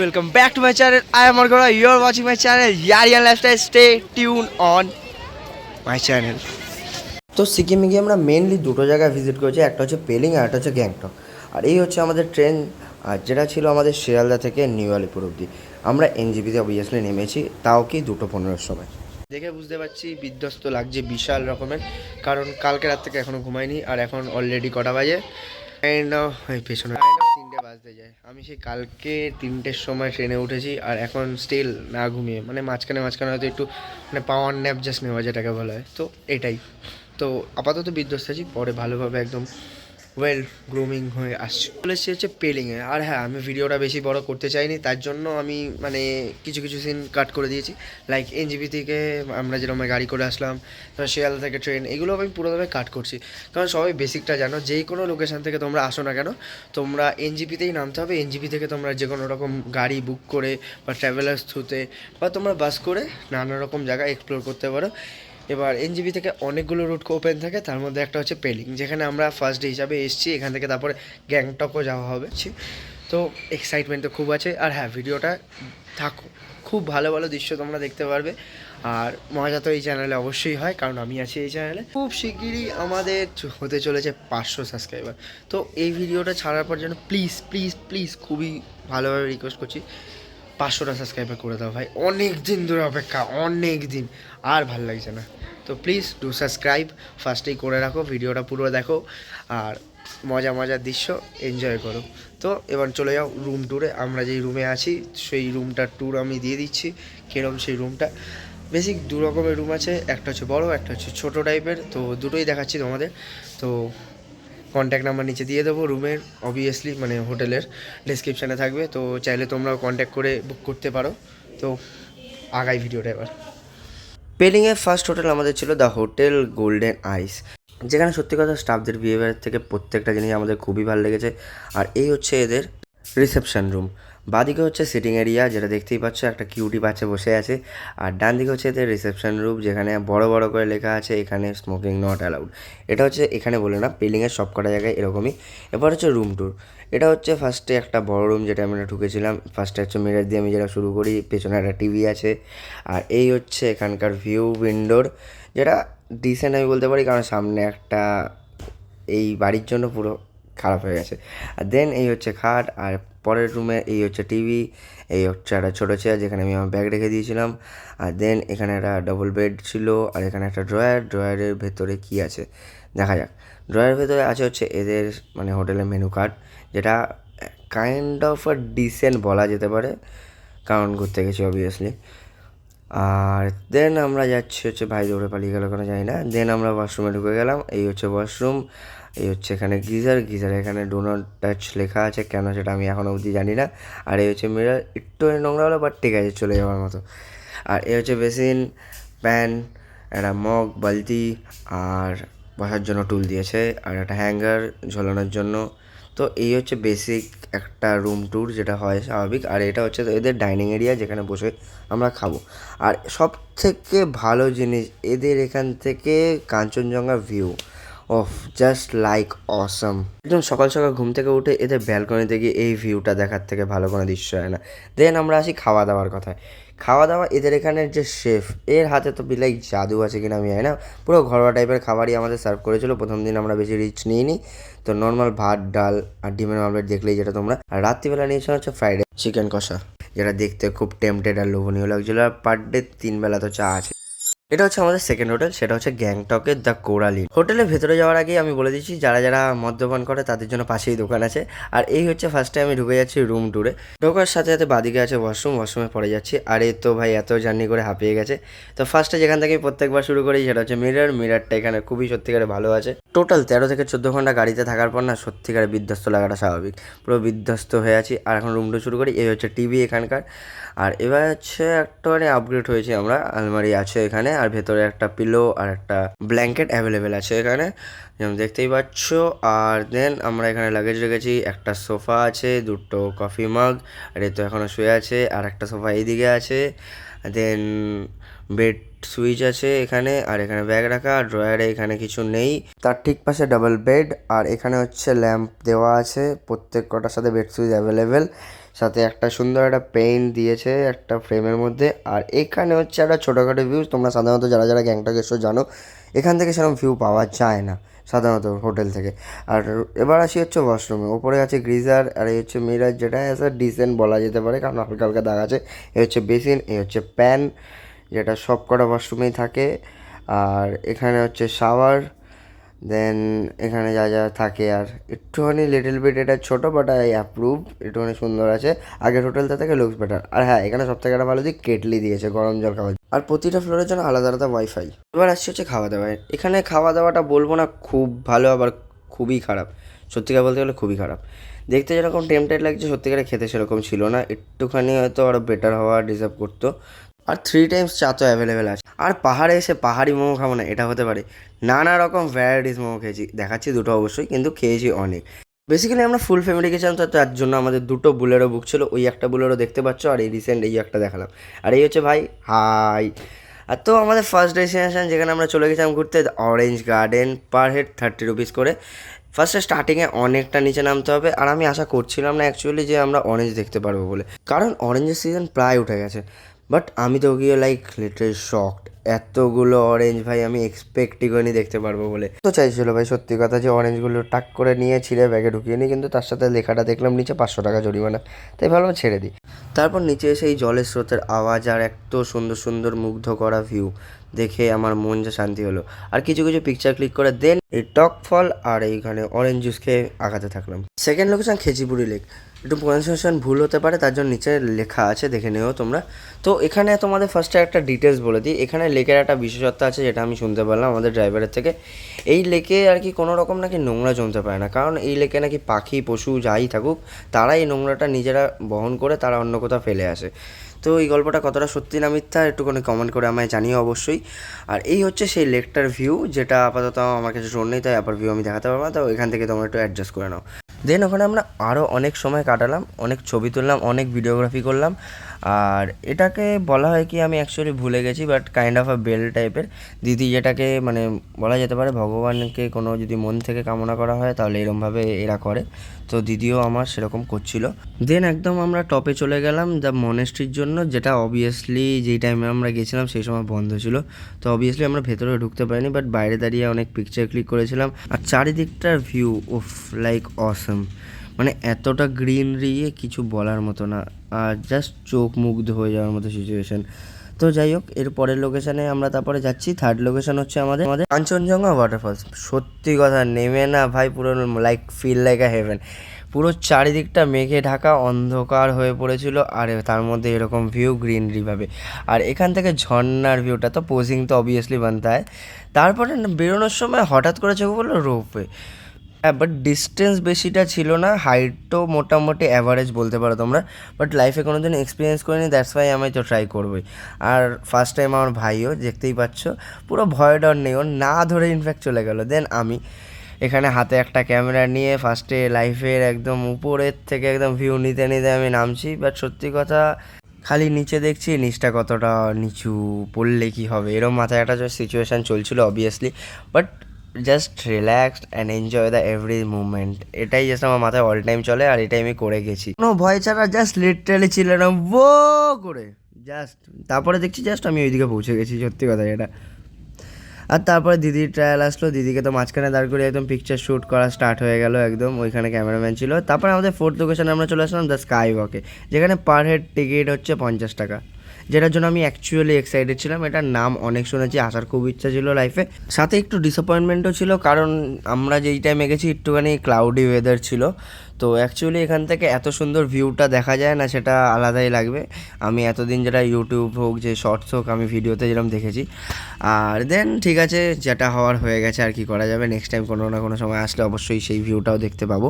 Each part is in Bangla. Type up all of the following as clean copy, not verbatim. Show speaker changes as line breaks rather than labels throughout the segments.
welcome back to my channel. I am Margora. You are watching my channel Yarian Lifestyle. Stay tuned on my channel. তো সিকিমে গিয়ে আমরা মেনলি দুটো জায়গায় ভিজিট করেছি, একটা হচ্ছে পেলিং আর একটা হচ্ছে গ্যাংটক। আর এই হচ্ছে আমাদের ট্রেন, আর যেটা ছিল আমাদের শিয়ালদা থেকে নিউ আলিপুর অবধি। আমরা এনজিপিতে অবভিয়াসলি নেমেছি, তাও কি 2:15-র সময়। দেখে বুঝতে পারছি বিধ্বস্ত লাগছে বিশাল রকমের, কারণ কালকে রাত থেকে এখনও ঘুমাইনি। আর এখন অলরেডি কটা বাজে, পেছনে 3টে বাজতে যায়। আমি সেই কালকে 3টের সময় ট্রেনে উঠেছি আর এখন স্টিল না ঘুমিয়ে, মানে মাঝখানে হয়তো একটু মানে পাওয়ার ন্যাপ জাস্ট নেওয়া যেটাকে বলা হয়, তো এটাই। তো আপাতত বিধ্বস্ত আছি, পরে ভালোভাবে একদম ওয়েল গ্রুমিং হয়ে আসছে। চলে এসেছি হচ্ছে পেলিংয়ে। আর হ্যাঁ, আমি ভিডিওটা বেশি বড় করতে চাইনি, তার জন্য আমি মানে কিছু সিন কাট করে দিয়েছি। লাইক এনজিপি থেকে আমরা যেরকম গাড়ি করে আসলাম, তারপর শিয়ালদা থেকে ট্রেন, এগুলো আমি পুরোভাবে কাট করছি। কারণ সবাই বেসিকটা জানো, যেই কোনো লোকেশান থেকে তোমরা আসো না কেন, তোমরা এনজিপিতেই নামতে হবে। এনজিপি থেকে তোমরা যে কোনো রকম গাড়ি বুক করে বা ট্রাভেলার্স থ্রুতে বা তোমরা বাস করে নানা রকম জায়গা এক্সপ্লোর করতে পারো। এবার এনজিপি থেকে অনেকগুলো রুট ওপেন থাকে, তার মধ্যে একটা হচ্ছে পেলিং, যেখানে আমরা ফার্স্ট ডে হিসাবে এসেছি। এখান থেকে তারপরে গ্যাংটকও যাওয়া হবে। তো এক্সাইটমেন্ট তো খুব আছে। আর হ্যাঁ, ভিডিওটা থাকো, খুব ভালো ভালো দৃশ্য তোমরা দেখতে পারবে। আর মজা তো এই চ্যানেলে অবশ্যই হয়, কারণ আমি আছি এই চ্যানেলে। খুব শিগগিরই আমাদের হতে চলেছে 500 সাবস্ক্রাইবার। তো এই ভিডিওটা ছাড়ার পর যেন প্লিজ প্লিজ প্লিজ খুবই ভালোভাবে রিকোয়েস্ট করছি, 500টা সাবস্ক্রাইবার করে দাও ভাই। অনেক দিন ধরে অপেক্ষা, অনেক দিন, আর ভাল লাগছে না। তো প্লিজ ডু সাবস্ক্রাইব, ফার্স্টেই করে রাখো, ভিডিওটা পুরো দেখো আর মজার দৃশ্য এনজয় করো। তো এবার চলে যাও রুম ট্যুরে। আমরা যেই রুমে আছি সেই রুমটার ট্যুর আমি দিয়ে দিচ্ছি, কীরকম সেই রুমটা। বেসিক দু রকমের রুম আছে, একটা হচ্ছে বড়, একটা হচ্ছে ছোটো টাইপের। তো দুটোই দেখাচ্ছি তোমাদের। তো কন্ট্যাক্ট নাম্বার নিচে দিয়ে দেবো রুমের, অবভিয়াসলি মানে হোটেলের ডিসক্রিপশানে থাকবে। তো চাইলে তোমরাও কন্ট্যাক্ট করে বুক করতে পারো। তো আগাই ভিডিওটা এবার। পেলিংয়ের ফার্স্ট হোটেল আমাদের ছিল দ্য হোটেল গোল্ডেন আইস, যেখানে সত্যি কথা স্টাফদের বিহেভিয়ার থেকে প্রত্যেকটা জিনিস আমাদের খুবই ভালো লেগেছে। আর এই হচ্ছে এদের রিসেপশন রুম। বাঁদিকে হচ্ছে সিটিং এরিয়া, যেটা দেখতেই পাচ্ছ একটা কিউটি বাচ্চা বসে আছে। আর ডান দিকে হচ্ছে এদের রিসেপশন রুম, যেখানে বড় করে লেখা আছে এখানে স্মোকিং নট অ্যালাউড। এটা হচ্ছে এখানে বলে না, পেলিংয়ের সব কটা জায়গায় এরকমই। এবার হচ্ছে রুম ট্যুর। এটা হচ্ছে ফার্স্টে একটা বড় রুম, যেটা আমরা ঢুকেছিলাম। ফার্স্টে হচ্ছে মিরর দিয়ে আমি যেটা শুরু করি, পেছনে একটা টিভি আছে। আর এই হচ্ছে এখানকার ভিউ উইন্ডোর, যেটা ডিসেন্ট আমি বলতে পারি, কারণ সামনে একটা এই বাড়ির জন্য পুরো খারাপ হয়ে গেছে। আর দেন এই হচ্ছে খাট, আর পরের রুমে এই হচ্ছে টিভি, এই হচ্ছে একটা ছোটো চেয়ার যেখানে আমি আমার ব্যাগ রেখে দিয়েছিলাম। আর দেন এখানে একটা ডবল বেড ছিল, আর এখানে একটা ড্রয়ারের ভেতরে কি আছে দেখা যাক। ড্রয়ারের ভেতরে আছে হচ্ছে এদের মানে হোটেলের মেনু কার্ড, যেটা কাইন্ড অফ আ ডিসেন্ট বলা যেতে পারে, কারণ ঘুরতে গেছি অবভিয়াসলি। আর দেন আমরা যাচ্ছি হচ্ছে, ভাই দৌড়ে পালিয়ে গেল কেন জানি না। দেন আমরা ওয়াশরুমে ঢুকে গেলাম। এই হচ্ছে ওয়াশরুম, এই হচ্ছে এখানে গিজার এখানে ডো নট টাচ লেখা আছে, কেন সেটা আমি এখনও অবধি জানি না। আর এই হচ্ছে মিরর, একটু নোংরা হলো বাট ঠিক আছে, চলে যাওয়ার মতো। আর এই হচ্ছে বেসিন, প্যান, একটা মগ, বালতি, আর বসার জন্য টুল দিয়েছে, আর একটা হ্যাঙ্গার ঝোলানোর জন্য। তো এই হচ্ছে বেসিক একটা রুম ট্যুর, যেটা হয় স্বাভাবিক। আর এটা হচ্ছে এদের ডাইনিং এরিয়া, যেখানে বসে আমরা খাবো। আর সব থেকে ভালো জিনিস, এদের এখান থেকে Kanchenjunga view of just like awesome. একদম সকাল ঘুম থেকে উঠে এদের ব্যালকনিতে গিয়ে এই ভিউটা দেখার থেকে ভালো কোনো দৃশ্য হয় না। দেন আমরা আসি খাওয়া দাওয়ার কথায়। খাওয়া দাওয়া, এদের এখানের যে শেফ, এর হাতে তো বিলাই জাদু আছে কিনা আমি জানি না। পুরো ঘরোয়া টাইপের খাবারই আমাদের সার্ভ করেছিল। প্রথম দিন আমরা বেশি রিচ নিইনি, তো নর্মাল ভাত, ডাল আর ডিমের অমলেট দেখলেই যেটা তোমরা। আর রাত্রিবেলা নিয়েছিলাম হচ্ছে ফ্রাইড চিকেন কষা, যেটা দেখতে খুব টেম্পটেড আর লোভনীয় লাগছিলো। আর পার ডে 3 বেলা তো চা আছে। এটা হচ্ছে আমাদের সেকেন্ড হোটেল, সেটা হচ্ছে গ্যাংটকের দ্য কোরালিন। হোটেলের ভেতরে যাওয়ার আগেই আমি বলে দিচ্ছি, যারা মদ্যপান করে তাদের জন্য পাশেই দোকান আছে। আর এই হচ্ছে ফার্স্টে আমি ঢুকে যাচ্ছি রুম ট্যুরে। ঢোকার সাথে বাদিকে আছে ওয়াশরুমে পড়ে যাচ্ছি। আর এই তো ভাই এত জার্নি করে হাঁপিয়ে গেছে। তো ফার্স্টে যেখান থেকে প্রত্যেকবার শুরু করি সেটা হচ্ছে মিররটা এখানে খুবই সত্যিকারে ভালো আছে। টোটাল 13 থেকে 14 ঘন্টা গাড়িতে থাকার পর না সত্যিকারে বিধ্বস্ত লাগাটা স্বাভাবিক, পুরো বিধ্বস্ত হয়ে আছি। আর এখন রুম ট্যুর শুরু করি। এই হচ্ছে টিভি এখানকার। আর এবার হচ্ছে একটুখানি আপগ্রেড হয়েছি আমরা, আলমারি আছে এখানে, আর ভেতরে একটা পিলো আর একটা ব্ল্যাঙ্কেট অ্যাভেলেবেল আছে এখানে, যেমন দেখতেই পাচ্ছ। আর দেন আমরা এখানে লাগেজ রেখেছি, একটা সোফা আছে, দুটো কফি মাগ, আর এই তো এখনও শুয়ে আছে। আর একটা সোফা এইদিকে আছে। দেন বেড সুইচ আছে এখানে, আর এখানে ব্যাগ রাখা, আর ড্রয়ারে এখানে কিছু নেই। তার ঠিক পাশে ডাবল বেড, আর এখানে হচ্ছে ল্যাম্প দেওয়া আছে, প্রত্যেক কটার সাথে বেড সুইচ অ্যাভেলেবেল, সাথে একটা সুন্দর একটা পেইন্ট দিয়েছে একটা ফ্রেমের মধ্যে। আর এখানে হচ্ছে একটা ছোটোখাটো ভিউ, তোমরা সাধারণত যারা যারা গ্যাংটক এসো জানো এখান থেকে সেরকম ভিউ পাওয়া যায় না সাধারণত হোটেল থেকে। আর এবার আসি হচ্ছে ওয়াশরুমে, ওপরে আছে গ্রিজার, আর এই হচ্ছে মিরার, যেটা এসে ডিসেন্ট বলা যেতে পারে কারণ হালকা হালকা দাগ আছে। এই হচ্ছে বেসিন, এই হচ্ছে প্যান, যেটা সব কটা ওয়াশরুমেই থাকে। আর এখানে হচ্ছে শাওয়ার, দেন এখানে যা যা থাকে। আর একটুখানি লিটল বিট এটা ছোটো, বাট আই অ্যাপ্রুভ, একটুখানি সুন্দর আছে, আগের হোটেলটা থেকে লুকস বেটার। আর হ্যাঁ, এখানে সব থেকে একটা ভালো দিক কেটলি দিয়েছে গরম জল খাওয়ার, আর প্রতিটা ফ্লোরের জন্য আলাদা আলাদা ওয়াইফাই। এবার আসছে হচ্ছে খাওয়া দাওয়ায়। এখানে খাওয়া দাওয়াটা বলবো না খুব ভালো, আবার খুবই খারাপ, সত্যিকার বলতে গেলে খুবই খারাপ। দেখতে যেরকম টেম্পটেড লাগছে, সত্যিকারে খেতে সেরকম ছিল না, একটুখানি হয়তো আরও বেটার হওয়া ডিজার্ভ করতো। আর 3 টাইমস চা তো অ্যাভেলেবেল আছে। আর পাহাড়ে এসে পাহাড়ি মোমো খাবো না এটা হতে পারে? নানা রকম ভ্যারাইটিস মোমো খেয়েছি, দেখাচ্ছি দুটো অবশ্যই, কিন্তু খেয়েছি অনেক। বেসিক্যালি আমরা ফুল ফ্যামিলি গেছিলাম, তো তার জন্য আমাদের দুটো বুলেরো বুক ছিল, ওই একটা বুলেরো দেখতে পাচ্ছ, আর এই রিসেন্ট এই একটা দেখালাম। আর এই হচ্ছে ভাই, হাই। আর তো আমাদের ফার্স্ট ডেস্টিনেশন যেখানে আমরা চলে গেছিলাম ঘুরতে, orange garden, per head 30 rupees করে। ফার্স্টে স্টার্টিংয়ে অনেকটা নিচে নামতে হবে, আর আমি আশা করছিলাম না অ্যাকচুয়ালি যে আমরা অরেঞ্জ দেখতে পারবো বলে, কারণ অরেঞ্জের সিজন প্রায় উঠে গেছে। বাট আমি তো গিয়ে লাইক লিটারালি শকড, এতগুলো অরেঞ্জ ভাই আমি এক্সপেক্টই করিনি দেখতে পারবো বলে। তো চাইছিল ভাই সত্যি কথা যে অরেঞ্জগুলো টাক করে নিয়ে ছিঁড়ে ব্যাগে ঢুকিয়ে নিই, কিন্তু তার সাথে লেখাটা দেখলাম নিচে 500 টাকা জরিমানা, তাই ভাবলাম ছেড়ে দিই। তারপর নিচে এসে এই জলের স্রোতের আওয়াজ আর এত সুন্দর সুন্দর মুগ্ধ করা ভিউ দেখে আমার মন যা শান্তি হলো। আর কিছু কিছু পিকচার ক্লিক করে দেন এই টক ফল আর এইখানে অরেঞ্জ জুস খেয়ে আগাতে থাকলাম। সেকেন্ড লোকেশন খেচিপুরি লেক, একটু প্রনাউন্সিয়েশন ভুল হতে পারে, তার জন্য নিচে লেখা আছে, দেখে নিও তোমরা। তো এখানে তোমাদের ফার্স্টে একটা ডিটেলস বলে দিই, এখানে লেকের একটা বিশেষত্ব আছে যেটা আমি শুনতে পারলাম আমাদের ড্রাইভারের থেকে। এই লেকে আর কি কোনো রকম নাকি নোংরা জমতে পারে না, কারণ এই লেকে নাকি পাখি পশু যাই থাকুক তারা এই নোংরাটা নিজেরা বহন করে তারা অন্য কোথাও ফেলে আসে। তো এই গল্পটা কতটা সত্যি না মিথ্যা একটুখানি কমেন্ট করে আমায় জানিও অবশ্যই। আর এই হচ্ছে সেই লেকটার ভিউ, যেটা আপাতত আমার কাছে শোন নেই, তাই আবার ভিউ আমি দেখাতে পারবো না, তো এখান থেকে তোমরা একটু অ্যাডজাস্ট করে নাও। দেন ওখানে আমরা আরও অনেক সময় কাটালাম, অনেক ছবি তুললাম, অনেক ভিডিওগ্রাফি করলাম। আর এটাকে বলা হয় কি আমি অ্যাকচুয়ালি ভুলে গেছি, but kind of a bell টাইপের দিদি, যেটাকে মানে বলা যেতে পারে ভগবানকে কোনো যদি মন থেকে কামনা করা হয় তাহলে এরমভাবে এরা করে। তো দিদিও আমার সেরকম করছিল। দেন একদম আমরা টপে চলে গেলাম দ্য মনেস্ট্রির জন্য, যেটা অবভিয়াসলি যেই টাইমে আমরা গেছিলাম সেই সময় বন্ধ ছিল, তো অবভিয়াসলি আমরা ভেতরে ঢুকতে পারিনি, বাট বাইরে দাঁড়িয়ে অনেক পিকচার ক্লিক করেছিলাম। আর চারিদিকটার ভিউ উফ লাইক অসম, মানে এতটা গ্রিনারি কিছু বলার মতো না, আর জাস্ট চোখ মুগ্ধ হয়ে যাওয়ার মতো সিচুয়েশন। তো যাই হোক, এর পরের লোকেশানে আমরা তারপরে যাচ্ছি। থার্ড লোকেশন হচ্ছে আমাদের আমাদের কাঞ্চনজঙ্ঘা ওয়াটারফলস। সত্যি কথা নেমে না ভাই পুরো like feel like a heaven, পুরো চারিদিকটা মেঘে ঢাকা অন্ধকার হয়ে পড়েছিল, আর তার মধ্যে এরকম ভিউ গ্রিনারিভাবে। আর এখান থেকে ঝর্নার ভিউটা তো পোজিং তো অবভিয়াসলি বানতে হয়। তারপরে বেরোনোর সময় হঠাৎ করে চোখে বললো রোপওয়ে। হ্যাঁ, বাট ডিস্টেন্স বেশিটা ছিল না, হাইটও মোটামুটি অ্যাভারেজ বলতে পারো তোমরা, বাট লাইফে কোনো দিন এক্সপিরিয়েন্স করিনি, দ্যাটস ওয়াই আমি তো ট্রাই করবোই। আর ফার্স্ট টাইম আমার ভাইও, দেখতেই পাচ্ছ পুরো ভয় ডর নেই, ওর না ধরে ইনফ্যাক্ট চলে গেল। দেন আমি এখানে হাতে একটা ক্যামেরা নিয়ে ফার্স্টে লাইফের একদম উপরের থেকে একদম ভিউ নিতে নিতে আমি নামছি, বাট সত্যি কথা খালি নিচে দেখছি নিচটা কতটা নিচু, পড়লে কী হবে এরম মাথায় একটা সিচুয়েশান চলছিল obviously, but just relaxed and enjoy the every movement, এটাই জাস্ট আমার মাথায় অল টাইম চলে, আর এটাই আমি করে গেছি কোনো ভয় ছাড়া, জাস্ট লিটারালি ছিলাম ও করে জাস্ট। তারপরে দেখছি জাস্ট আমি ওইদিকে পৌঁছে গেছি, সত্যি কথা এটা। আর তারপরে দিদির ট্রায়াল আসলো, দিদিকে তো মাঝখানে দাঁড় করে একদম পিকচার শ্যুট করা স্টার্ট হয়ে গেল, একদম ওইখানে ক্যামেরাম্যান ছিল। তারপরে আমাদের ফোর্থ লোকেশনে আমরা চলে আসলাম দ্য স্কাই ওয়াকে, যেখানে পার হেড টিকিট হচ্ছে 50 টাকা, যেটার জন্য আমি অ্যাকচুয়ালি এক্সাইটেড ছিলাম। এটার নাম অনেক শুনেছি, আসার খুব ইচ্ছা ছিল লাইফে, সাথে একটু ডিসঅ্যাপয়েন্টমেন্টও ছিল, কারণ আমরা যেই টাইমে গেছি একটুখানি ক্লাউডি ওয়েদার ছিল। তো অ্যাকচুয়ালি এখান থেকে এত সুন্দর ভিউটা দেখা যায় না, সেটা আলাদাই লাগবে। আমি এতদিন যেটা ইউটিউব হোক যে শর্টস হোক আমি ভিডিওতে যেরকম দেখেছি। আর দেন ঠিক আছে, যেটা হওয়ার হয়ে গেছে, আর কি করা যাবে, নেক্সট টাইম কোনো না কোনো সময় আসলে অবশ্যই সেই ভিউটাও দেখতে পাবো।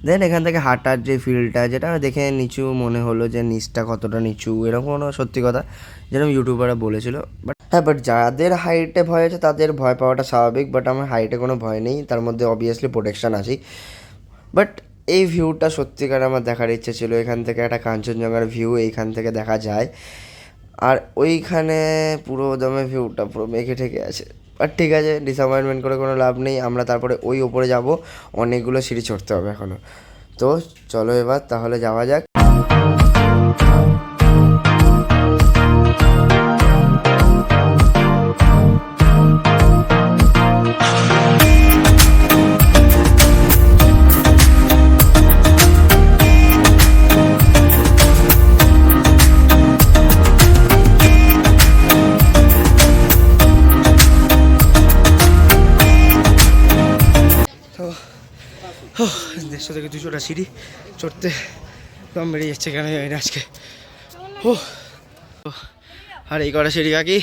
দেন এখান থেকে হাঁটার যে ফিল্ডটা, যেটা দেখে নিচু মনে হলো যে নিচটা কতটা নিচু, এরকম কোনো সত্যি কথা যেরকম ইউটিউবাররা বলেছিল। বাট হ্যাঁ, বাট যাদের হাইটে ভয় আছে তাদের ভয় পাওয়াটা স্বাভাবিক, বাট আমার হাইটে কোনো ভয় নেই, তার মধ্যে অবভিয়াসলি প্রোটেকশান আছেই। বাট এই ভিউটা সত্যিকার আমার দেখার ইচ্ছে ছিল, এখান থেকে একটা কাঞ্চনজঙ্ঘার ভিউ এইখান থেকে দেখা যায়। আর ওইখানে পুরো দমে ভিউটা পুরো মেঘে ঠেকে আছে। আর ঠিক আছে, ডিসঅ্যাপয়েন্টমেন্ট করে কোনো লাভ নেই। আমরা তারপরে ওই ওপরে যাব, অনেকগুলো সিঁড়ি চড়তে হবে এখনও। তো চলো এবার তাহলে যাওয়া যাক। তো 150 থেকে 200টা সিঁড়ি চড়তে দম বেরিয়ে যাচ্ছে, কেন জানি না আজকে। ও আর এই কটা সিঁড়ি বাকি,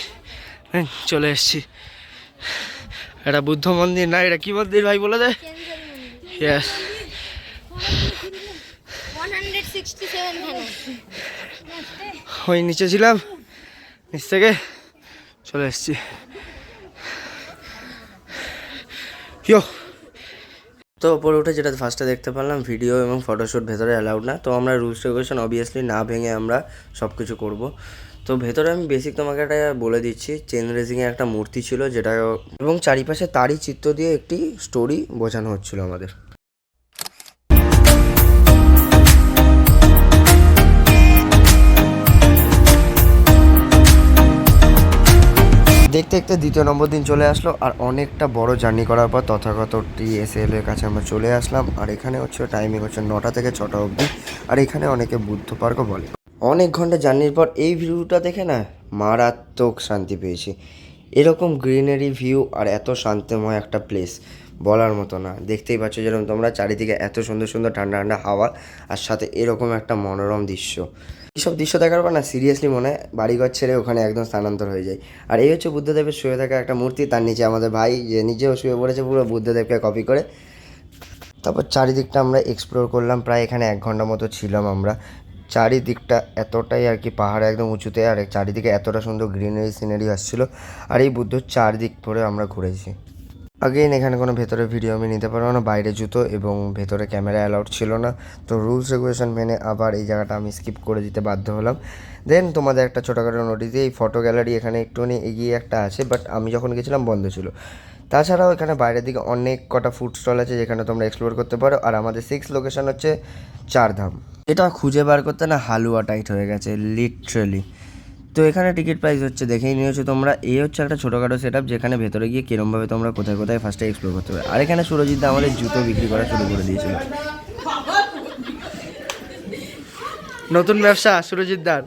চলে এসছি। এটা বুদ্ধ মন্দির না, এটা কি মন্দির ভাই বলে দে? ইয়েস, 167 ওই নিচে ছিলাম, নিচ থেকে চলে এসছি। তো ওপরে উঠে যেটা ফার্স্টে দেখতে পারলাম, ভিডিও এবং ফটোশ্যুট ভেতরে অ্যালাউড না। তো আমরা রুলস রেগুলেশন অবভিয়াসলি না ভেঙে আমরা সব কিছু করবো। তো ভেতরে আমি বেসিক তোমাকে একটা বলে দিচ্ছি, চেন রেসিংয়ে একটা মূর্তি ছিল যেটা, এবং চারিপাশে তারই চিত্র দিয়ে একটি স্টোরি বোঝানো হচ্ছিল আমাদের। দেখতে দেখতে দ্বিতীয় নম্বর দিন চলে আসলো, আর অনেকটা বড় জার্নি করার পর তথাগত TSL এর কাছে আমরা চলে আসলাম। আর এখানে হচ্ছে টাইমিং হচ্ছে 9টা থেকে 6টা অবধি। আর এখানে অনেকে বুদ্ধ পার্কও বলে। অনেক ঘন্টা জার্নির পর এই ভিউটা দেখে না মারাত্মক শান্তি পেয়েছি। এরকম গ্রিনারি ভিউ আর এত শান্তিময় একটা প্লেস বলার মতো না। দেখতেই পাচ্ছ যেরকম তোমরা, চারিদিকে এত সুন্দর সুন্দর ঠান্ডা ঠান্ডা হাওয়া, আর সাথে এরকম একটা মনোরম দৃশ্য। এইসব দৃশ্য দেখার পর না সিরিয়াসলি মনে হয় বাড়িঘর ছেড়ে ওখানে একদম স্থানান্তর হয়ে যায়। আর এই হচ্ছে বুদ্ধদেবের শুয়ে থাকা একটা মূর্তি, তার নিচে আমাদের ভাই যে নিজেও শুয়ে পড়েছে পুরো বুদ্ধদেবকে কপি করে। তারপর চারিদিকটা আমরা এক্সপ্লোর করলাম, প্রায় এখানে 1 ঘন্টা মতো ছিলাম আমরা। চারিদিকটা এতটাই আর কি পাহাড় একদম উঁচুতে, আর চারিদিকে এতটা সুন্দর গ্রিনারি সিনারি আসছিলো। আর এই বুদ্ধর চারদিক ধরে আমরা ঘুরেছি। আগেইন এখানে কোনো ভেতরে ভিডিও আমি নিতে পারবো না, বাইরে জুতো এবং ভেতরে ক্যামেরা অ্যালাউড ছিল না। তো রুলস রেগুলেশন মেনে আবার এই জায়গাটা আমি স্কিপ করে দিতে বাধ্য হলাম। দেন তোমাদের একটা ছোটোখাটো নোটিস দিয়ে, এই ফটো গ্যালারি এখানে একটুখানি এগিয়ে একটা আছে, বাট আমি যখন গেছিলাম বন্ধ ছিল। তাছাড়াও এখানে বাইরের দিকে অনেক কটা ফুড স্টল আছে যেখানে তোমরা এক্সপ্লোর করতে পারো। আর আমাদের 6 লোকেশন হচ্ছে 4 ধাম। এটা খুঁজে বার করতে না হালুয়া টাইট হয়ে গেছে লিটারালি। তো এখানে টিকিট প্রাইস হচ্ছে দেখেই নিয়েছো তোমরা। এই হচ্ছে একটা ছোটোখাটো সেট আপ, যেখানে ভেতরে গিয়ে কিরমভাবে তোমরা কোথায় কোথায় ফার্স্টে এক্সপ্লোর করতে পারবে। আর এখানে সুরজিৎদা আমাদের জুতো বিক্রি করা শুরু করে দিয়েছিল। নতুন ব্যবসা সুরজিৎদার।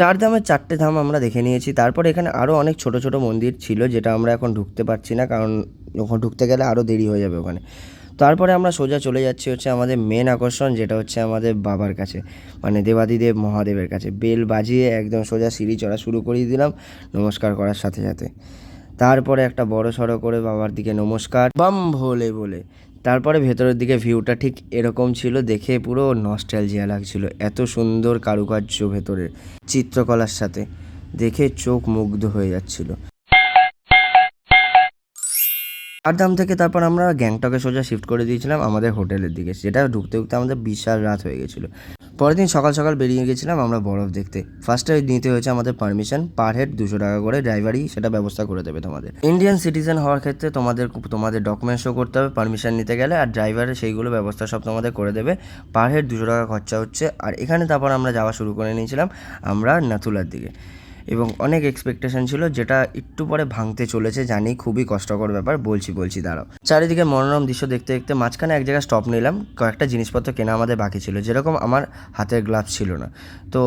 চার ধামের 4টে ধাম আমরা দেখে নিয়েছি। তারপর এখানে আরও অনেক ছোট ছোট মন্দির ছিল, যেটা আমরা এখন ঢুকতে পারছি না, কারণ ওখানে ঢুকতে গেলে আরও দেরি হয়ে যাবে ওখানে। তারপরে আমরা সোজা চলে যাচ্ছি হচ্ছে আমাদের মেন আকর্ষণ, যেটা হচ্ছে আমাদের বাবার কাছে, মানে দেবাদিদেব মহাদেবের কাছে। বেল বাজিয়ে একদম সোজা সিঁড়ি চড়া শুরু করিয়ে দিলাম নমস্কার করার সাথে সাথে। তারপরে একটা বড় সড়ো করে বাবার দিকে নমস্কার বাম ভোলে বলে তারপরে ভেতরের দিকে ভিউটা ঠিক এরকম ছিল, দেখে পুরো নস্টালজিয়া লাগছিল, এত সুন্দর কারুকার্য ভেতরের চিত্রকলার সাথে, দেখে চোখ মুগ্ধ হয়ে যাচ্ছিল। চারধাম থেকে তারপর আমরা গ্যাংটকে সোজা শিফট করে দিয়েছিলাম আমাদের হোটেলের দিকে, যেটা ঢুকতে ঢুকতে আমাদের বিশাল রাত হয়ে গেছিলো। পরের দিন সকাল সকাল বেরিয়ে গেছিলাম আমরা বরফ দেখতে। ফার্স্টে নিতে হয়েছে আমাদের পারমিশন, পার হেড 200 টাকা করে, ড্রাইভারই সেটা ব্যবস্থা করে দেবে তোমাদের। ইন্ডিয়ান সিটিজেন হওয়ার ক্ষেত্রে তোমাদের ডকুমেন্টস শো করতে হবে পারমিশন নিতে গেলে, আর ড্রাইভারের সেইগুলো ব্যবস্থা সব তোমাদের করে দেবে। পার হেড 200 টাকা খরচা হচ্ছে। আর এখানে তারপর আমরা যাওয়া শুরু করে নিয়েছিলাম আমরা নাথুলার দিকে, এবং অনেক এক্সপেকটেশন ছিল, যেটা একটু পরে ভাঙতে চলেছে জানি, খুবই কষ্টকর ব্যাপার, বলছি দাঁড়াও। চারিদিকে মনোরম দৃশ্য দেখতে দেখতে মাঝখানে এক জায়গায় স্টপ নিলাম, কয়েকটা জিনিসপত্র কেনা আমাদের বাকি ছিল, যেরকম আমার হাতের গ্লাভস ছিল না, তো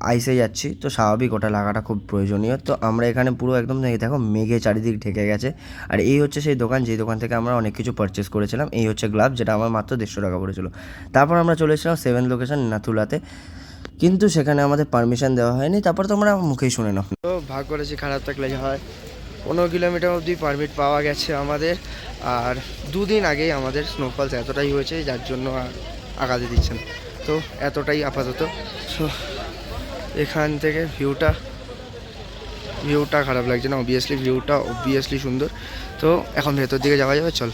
আইসে যাচ্ছি, তো স্বাভাবিক ওটা লাগাটা খুব প্রয়োজনীয়। তো আমরা এখানে পুরো একদম দেখো মেঘে চারিদিক ঢেকে গেছে, আর এই হচ্ছে সেই দোকান যেই দোকান থেকে আমরা অনেক কিছু পারচেস করেছিলাম। এই হচ্ছে গ্লাভস, যেটা আমার মাত্র 150 টাকা পড়েছিল। তারপর আমরা চলে এসেছিলাম 7 লোকেশন নাথুলাতে, কিন্তু সেখানে আমাদের পারমিশন দেওয়া হয়নি। তারপর তোমরা মুখেই শুনে নাও। তো ভাগ করেছি, খারাপ থাকলে যা হয়। 15 কিলোমিটার অবধি পারমিট পাওয়া গেছে আমাদের, আর 2 দিন আগেই আমাদের স্নোফলস এতটাই হয়েছে যার জন্য আর আগাতে দিচ্ছেন। তো এতটাই আপাতত। সো এখান থেকে ভিউটা খারাপ লাগছে না, ভিউটা অবভিয়াসলি সুন্দর। তো এখন ভেতর দিকে যাওয়া যাবে, চল।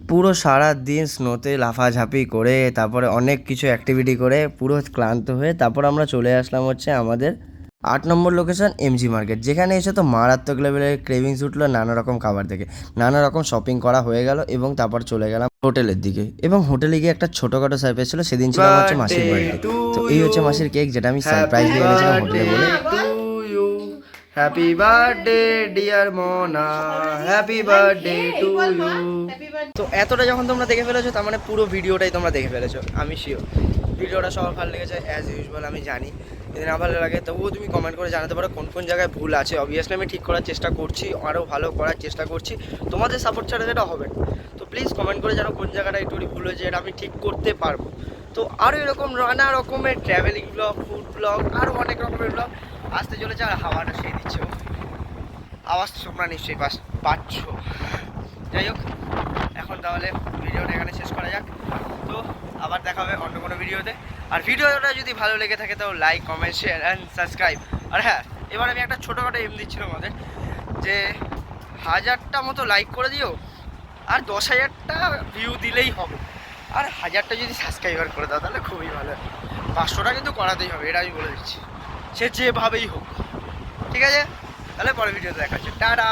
পুরো সারা দিন স্নোতে লাফাঝাপি করে, তারপরে অনেক কিছু অ্যাক্টিভিটি করে পুরো ক্লান্ত হয়ে তারপর আমরা চলে আসলাম হচ্ছে আমাদের 8 নম্বর লোকেশন এমজি মার্কেট, যেখানে এসে তো মারাত্মক লেভেলের ক্রেভিংস উঠলো নানা রকম খাবার থেকে, নানা রকম শপিং করা হয়ে গেল, এবং তারপর চলে গেলাম হোটেলের দিকে। এবং হোটেলে গিয়ে একটা ছোটোখাটো সারপ্রাইজ ছিল, সেদিন ছিল হচ্ছে মাসির বার্থডে। তো এই হচ্ছে মাসির কেক, যেটা আমি সারপ্রাইজ দিয়ে এনেছিলাম হোটেলে বলে। Happy birthday dear Mona, happy birthday to you. তো এতটা যখন তোমরা দেখে ফেলেছো, তার মানে পুরো ভিডিওটাই তোমরা দেখে ফেলেছো, আমি শিওর। ভিডিওটা সবার ভালো লেগেছে অ্যাজ ইউজুয়াল, আমি জানি। যদি না ভালো লাগে তবুও তুমি কমেন্ট করে জানাতে পারো কোন কোন জায়গায় ভুল আছে। অবভিয়াসলি আমি ঠিক করার চেষ্টা করছি, আরও ভালো করার চেষ্টা করছি, তোমাদের সাপোর্ট ছাড়া যেটা হবে না। তো প্লিজ কমেন্ট করে জানো কোন জায়গাটা একটু ভুল হয়েছে, এটা আমি ঠিক করতে পারবো। তো আরও এরকম নানা রকমের ট্র্যাভেলিং ব্লগ, ফুড ব্লগ, আরও অনেক রকমের ব্লগ আসতে চলেছে। আর হাওয়াটা সেই দিচ্ছে, আওয়াজ তোমরা নিশ্চয়ই পাচ্ছ। যাই হোক, এখন তাহলে ভিডিওটা এখানে শেষ করা যাক। তো আবার দেখা হবে অন্য কোনো ভিডিওতে। আর ভিডিওটা যদি ভালো লেগে থাকে তাও like, comment, share and subscribe. আর হ্যাঁ, এবার আমি একটা ছোটোখাটো এম দিচ্ছিলাম আমাদের, যে 1000টা মতো লাইক করে দিও, আর 10,000টা ভিউ দিলেই হবে। আর 1000টা যদি সাবস্ক্রাইবার করে দাও তাহলে খুবই ভালো। 500টা কিন্তু করাতেই হবে, এটা আমি বলে দিচ্ছি, সে যেভাবেই হোক। ঠিক আছে, তাহলে পরের ভিডিওতে দেখা হচ্ছে, টাটা।